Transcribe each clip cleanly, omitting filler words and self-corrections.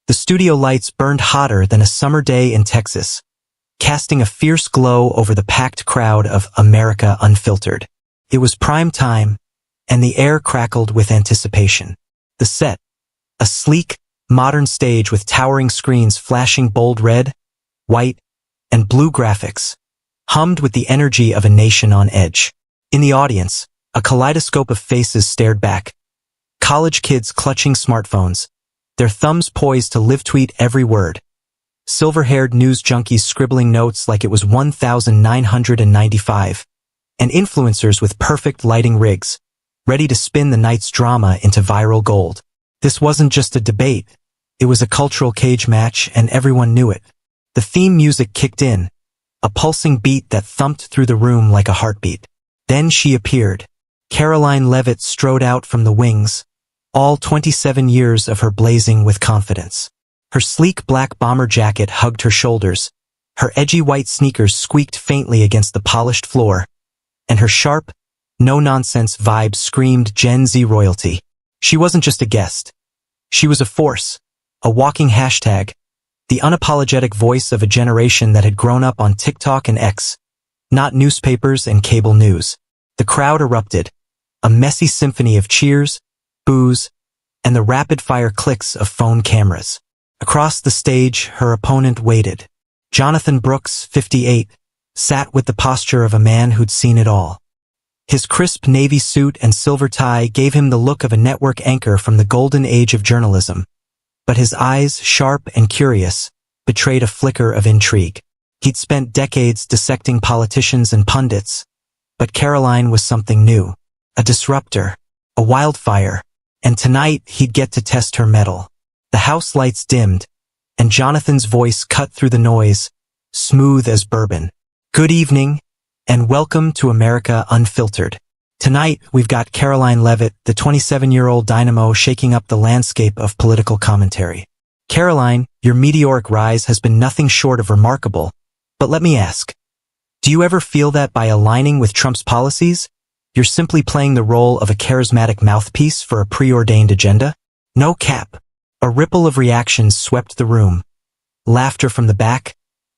The studio lights burned hotter than a summer day in Texas, casting a fierce glow over the packed crowd of America Unfiltered. It was prime time, and the air crackled with anticipation. The set, a sleek, modern stage with towering screens flashing bold red, white, and blue graphics, hummed with the energy of a nation on edge. In the audience, a kaleidoscope of faces stared back. College kids clutching smartphones, their thumbs poised to live-tweet every word. Silver-haired news junkies scribbling notes like it was 1995, and influencers with perfect lighting rigs, ready to spin the night's drama into viral gold. This wasn't just a debate, it was a cultural cage match, and everyone knew it. The theme music kicked in, a pulsing beat that thumped through the room like a heartbeat. Then she appeared. Karoline Leavitt strode out from the wings, all 27 years of her blazing with confidence. Her sleek black bomber jacket hugged her shoulders, her edgy white sneakers squeaked faintly against the polished floor, and her sharp, no-nonsense vibe screamed Gen Z royalty. She wasn't just a guest. She was a force, a walking hashtag, the unapologetic voice of a generation that had grown up on TikTok and X, not newspapers and cable news. The crowd erupted, a messy symphony of cheers, boos, and the rapid-fire clicks of phone cameras. Across the stage, her opponent waited. Jonathan Brooks, 58, sat with the posture of a man who'd seen it all. His crisp navy suit and silver tie gave him the look of a network anchor from the golden age of journalism, but his eyes, sharp and curious, betrayed a flicker of intrigue. He'd spent decades dissecting politicians and pundits, but Karoline was something new, a disruptor, a wildfire, and tonight he'd get to test her mettle. The house lights dimmed, and Jonathan's voice cut through the noise, smooth as bourbon. Good evening, and welcome to America Unfiltered. Tonight, we've got Karoline Leavitt, the 27-year-old dynamo shaking up the landscape of political commentary. Karoline, your meteoric rise has been nothing short of remarkable, but let me ask, do you ever feel that by aligning with Trump's policies, you're simply playing the role of a charismatic mouthpiece for a preordained agenda? No cap. A ripple of reactions swept the room. Laughter from the back,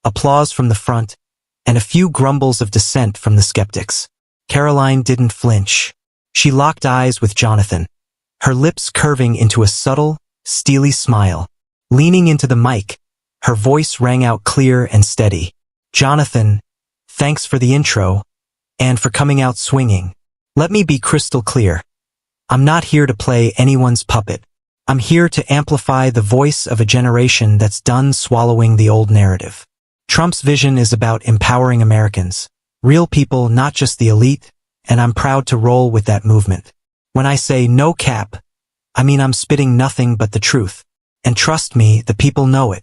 applause from the front, and a few grumbles of dissent from the skeptics. Karoline didn't flinch. She locked eyes with Jonathan, her lips curving into a subtle, steely smile. Leaning into the mic, her voice rang out clear and steady. Jonathan, thanks for the intro, and for coming out swinging. Let me be crystal clear. I'm not here to play anyone's puppet. I'm here to amplify the voice of a generation that's done swallowing the old narrative. Trump's vision is about empowering Americans, real people, not just the elite, and I'm proud to roll with that movement. When I say no cap, I mean I'm spitting nothing but the truth. And trust me, the people know it.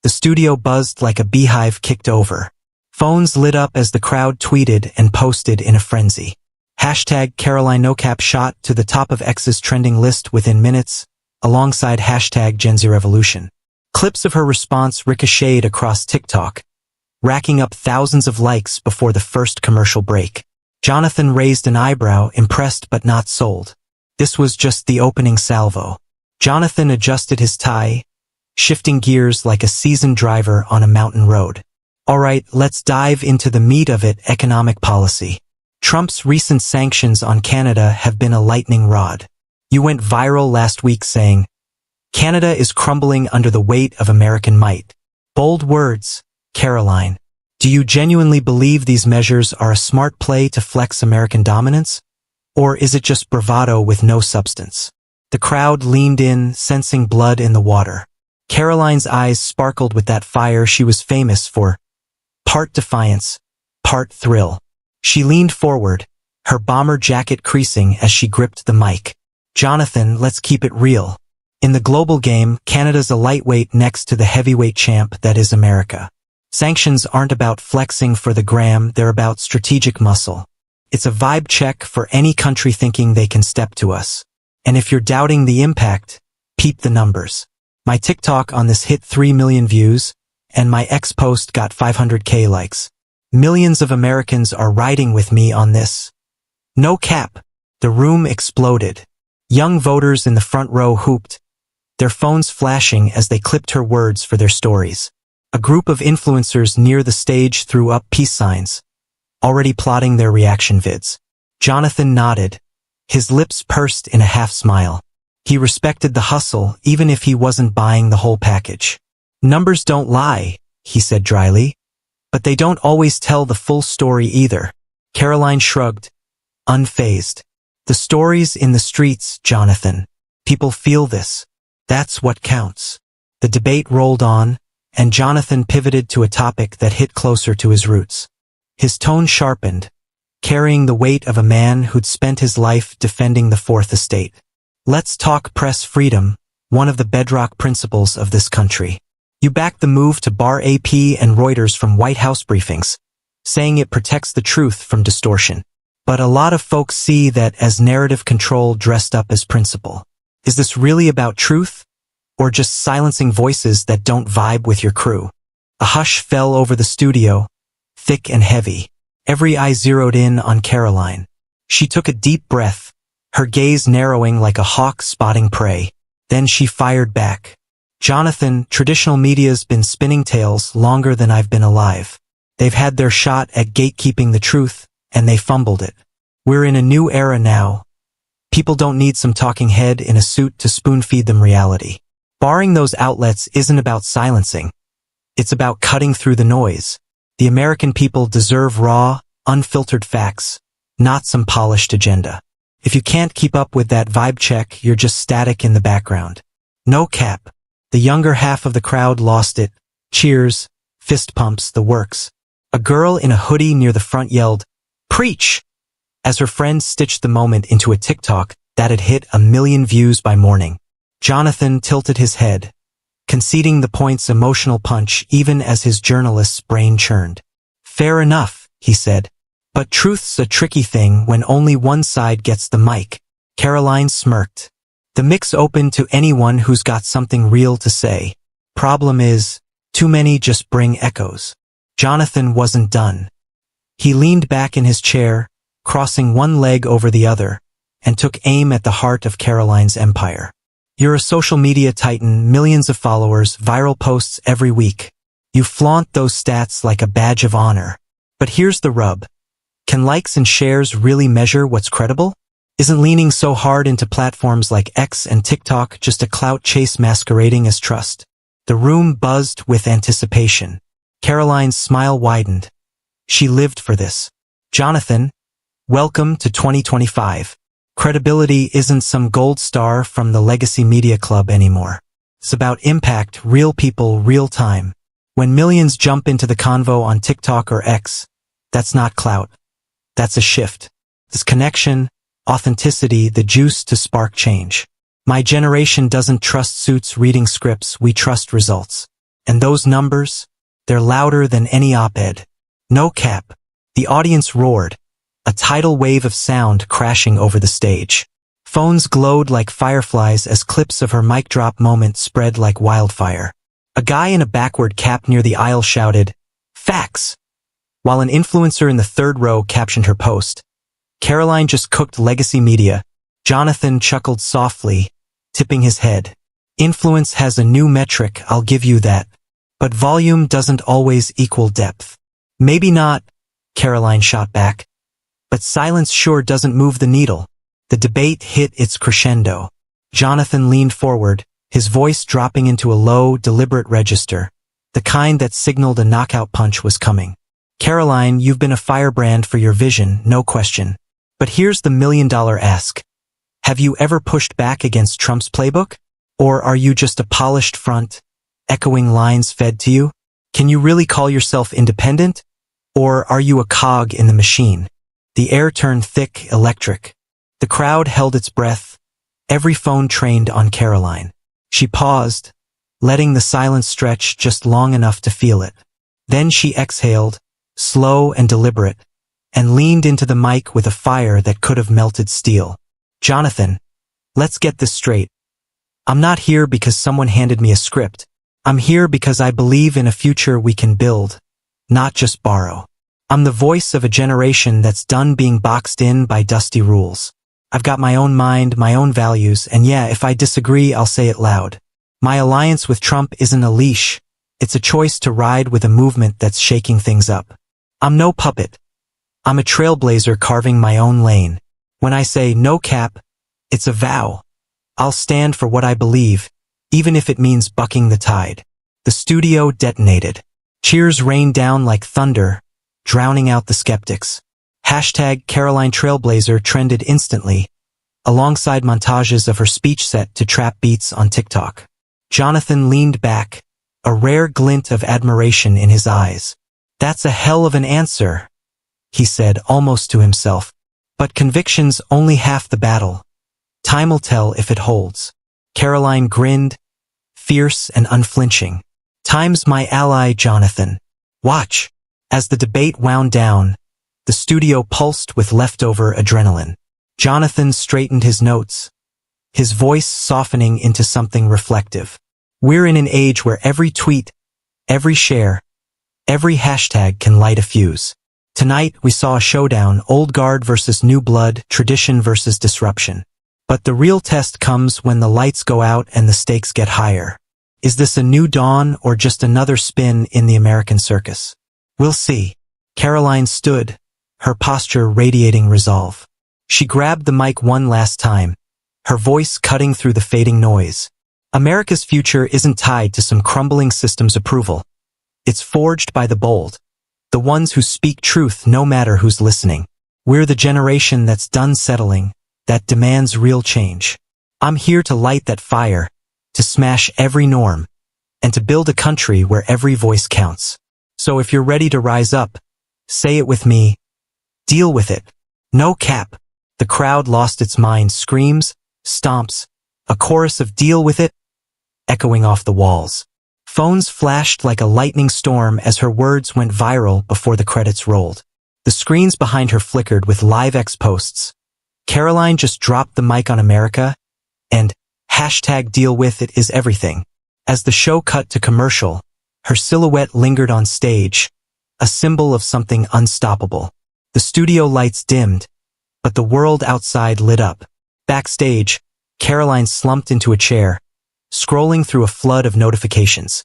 The studio buzzed like a beehive kicked over. Phones lit up as the crowd tweeted and posted in a frenzy. Hashtag Karoline NoCap shot to the top of X's trending list within minutes, alongside hashtag Gen Z Revolution. Clips of her response ricocheted across TikTok, racking up thousands of likes before the first commercial break. Jonathan raised an eyebrow, impressed but not sold. This was just the opening salvo. Jonathan adjusted his tie, shifting gears like a seasoned driver on a mountain road. All right, let's dive into the meat of it, economic policy. Trump's recent sanctions on Canada have been a lightning rod. You went viral last week saying, Canada is crumbling under the weight of American might. Bold words, Karoline. Do you genuinely believe these measures are a smart play to flex American dominance? Or is it just bravado with no substance? The crowd leaned in, sensing blood in the water. Karoline's eyes sparkled with that fire she was famous for. Part defiance, part thrill. She leaned forward, her bomber jacket creasing as she gripped the mic. Jonathan, let's keep it real. In the global game, Canada's a lightweight next to the heavyweight champ that is America. Sanctions aren't about flexing for the gram, they're about strategic muscle. It's a vibe check for any country thinking they can step to us. And if you're doubting the impact, peep the numbers. My TikTok on this hit 3 million views, and my X post got 500K likes. Millions of Americans are riding with me on this. No cap. The room exploded. Young voters in the front row hooped, their phones flashing as they clipped her words for their stories. A group of influencers near the stage threw up peace signs, already plotting their reaction vids. Jonathan nodded, his lips pursed in a half-smile. He respected the hustle even if he wasn't buying the whole package. Numbers don't lie, he said dryly. But they don't always tell the full story either. Karoline shrugged, unfazed. The stories in the streets, Jonathan. People feel this. That's what counts. The debate rolled on, and Jonathan pivoted to a topic that hit closer to his roots. His tone sharpened, carrying the weight of a man who'd spent his life defending the Fourth Estate. Let's talk press freedom, one of the bedrock principles of this country. You backed the move to bar AP and Reuters from White House briefings, saying it protects the truth from distortion. But a lot of folks see that as narrative control dressed up as principle. Is this really about truth, or just silencing voices that don't vibe with your crew? A hush fell over the studio, thick and heavy. Every eye zeroed in on Karoline. She took a deep breath, her gaze narrowing like a hawk spotting prey. Then she fired back. Jonathan, traditional media's been spinning tales longer than I've been alive. They've had their shot at gatekeeping the truth, and they fumbled it. We're in a new era now. People don't need some talking head in a suit to spoon-feed them reality. Barring those outlets isn't about silencing. It's about cutting through the noise. The American people deserve raw, unfiltered facts, not some polished agenda. If you can't keep up with that vibe check, you're just static in the background. No cap. The younger half of the crowd lost it. Cheers, fist pumps, the works. A girl in a hoodie near the front yelled, "Preach!" as her friend stitched the moment into a TikTok that had hit 1 million views by morning. Jonathan tilted his head, conceding the point's emotional punch even as his journalist's brain churned. Fair enough, he said. But truth's a tricky thing when only one side gets the mic. Karoline smirked. The mic's open to anyone who's got something real to say. Problem is, too many just bring echoes. Jonathan wasn't done. He leaned back in his chair, crossing one leg over the other, and took aim at the heart of Karoline's empire. You're a social media titan, millions of followers, viral posts every week. You flaunt those stats like a badge of honor. But here's the rub. Can likes and shares really measure what's credible? Isn't leaning so hard into platforms like X and TikTok just a clout chase masquerading as trust? The room buzzed with anticipation. Karoline's smile widened. She lived for this. Jonathan, welcome to 2025. Credibility isn't some gold star from the Legacy Media Club anymore. It's about impact, real people, real time. When millions jump into the convo on TikTok or X, that's not clout. That's a shift. This connection, authenticity, the juice to spark change. My generation doesn't trust suits reading scripts, we trust results. And those numbers, they're louder than any op-ed. No cap. The audience roared, a tidal wave of sound crashing over the stage. Phones glowed like fireflies as clips of her mic drop moment spread like wildfire. A guy in a backward cap near the aisle shouted, "Facts!" while an influencer in the third row captioned her post. Karoline just cooked Legacy Media. Jonathan chuckled softly, tipping his head. Influence has a new metric, I'll give you that. But volume doesn't always equal depth. Maybe not, Karoline shot back. But silence sure doesn't move the needle. The debate hit its crescendo. Jonathan leaned forward, his voice dropping into a low, deliberate register, the kind that signaled a knockout punch was coming. Karoline, you've been a firebrand for your vision, no question. But here's the million-dollar ask. Have you ever pushed back against Trump's playbook? Or are you just a polished front, echoing lines fed to you? Can you really call yourself independent? Or are you a cog in the machine? The air turned thick, electric. The crowd held its breath, every phone trained on Karoline. She paused, letting the silence stretch just long enough to feel it. Then she exhaled, slow and deliberate, and leaned into the mic with a fire that could have melted steel. Jonathan, let's get this straight. I'm not here because someone handed me a script. I'm here because I believe in a future we can build, not just borrow. I'm the voice of a generation that's done being boxed in by dusty rules. I've got my own mind, my own values, and yeah, if I disagree, I'll say it loud. My alliance with Trump isn't a leash. It's a choice to ride with a movement that's shaking things up. I'm no puppet. I'm a trailblazer carving my own lane. When I say no cap, it's a vow. I'll stand for what I believe, even if it means bucking the tide. The studio detonated. Cheers rained down like thunder, drowning out the skeptics. Hashtag Karoline Trailblazer trended instantly, alongside montages of her speech set to trap beats on TikTok. Jonathan leaned back, a rare glint of admiration in his eyes. "That's a hell of an answer," he said almost to himself. "But conviction's only half the battle. Time will tell if it holds." Karoline grinned, fierce and unflinching. "Time's my ally, Jonathan. Watch." As the debate wound down, the studio pulsed with leftover adrenaline. Jonathan straightened his notes, his voice softening into something reflective. "We're in an age where every tweet, every share, every hashtag can light a fuse. Tonight we saw a showdown, old guard versus new blood, tradition versus disruption. But the real test comes when the lights go out and the stakes get higher. Is this a new dawn or just another spin in the American circus? We'll see." Karoline stood, her posture radiating resolve. She grabbed the mic one last time, her voice cutting through the fading noise. America's future isn't tied to some crumbling system's approval. It's forged by the bold, the ones who speak truth no matter who's listening. We're the generation that's done settling, that demands real change. I'm here to light that fire, to smash every norm, and to build a country where every voice counts. So if you're ready to rise up, say it with me. Deal with it. No cap. The crowd lost its mind. Screams, stomps, a chorus of "deal with it" echoing off the walls. Phones flashed like a lightning storm as her words went viral before the credits rolled. The screens behind her flickered with live X posts. Karoline just dropped the mic on America, and hashtag "deal with it" is everything. As the show cut to commercial, her silhouette lingered on stage, a symbol of something unstoppable. The studio lights dimmed, but the world outside lit up. Backstage, Karoline slumped into a chair, scrolling through a flood of notifications.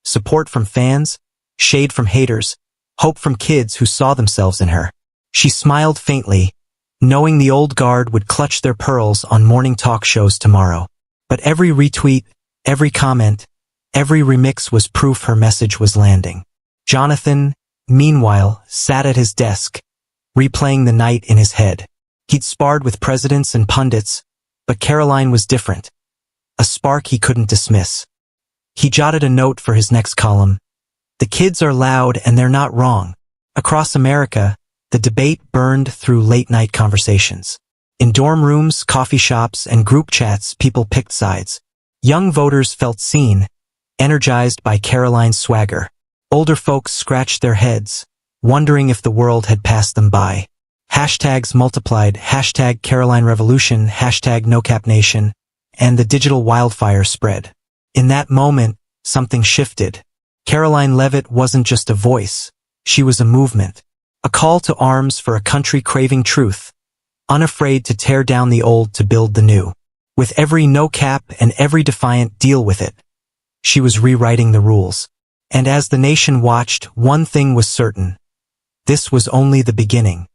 Support from fans, shade from haters, hope from kids who saw themselves in her. She smiled faintly, knowing the old guard would clutch their pearls on morning talk shows tomorrow. But every retweet, every comment, every remix was proof her message was landing. Jonathan, meanwhile, sat at his desk, replaying the night in his head. He'd sparred with presidents and pundits, but Karoline was different. A spark he couldn't dismiss. He jotted a note for his next column. "The kids are loud and they're not wrong." Across America, the debate burned through late-night conversations. In dorm rooms, coffee shops, and group chats, people picked sides. Young voters felt seen, energized by Karoline's swagger. Older folks scratched their heads, wondering if the world had passed them by. Hashtags multiplied, hashtag Karoline Revolution, hashtag NoCapNation, and the digital wildfire spread. In that moment, something shifted. Karoline Leavitt wasn't just a voice, she was a movement. A call to arms for a country craving truth, unafraid to tear down the old to build the new. With every no cap and every defiant "deal with it," she was rewriting the rules. And as the nation watched, one thing was certain. This was only the beginning.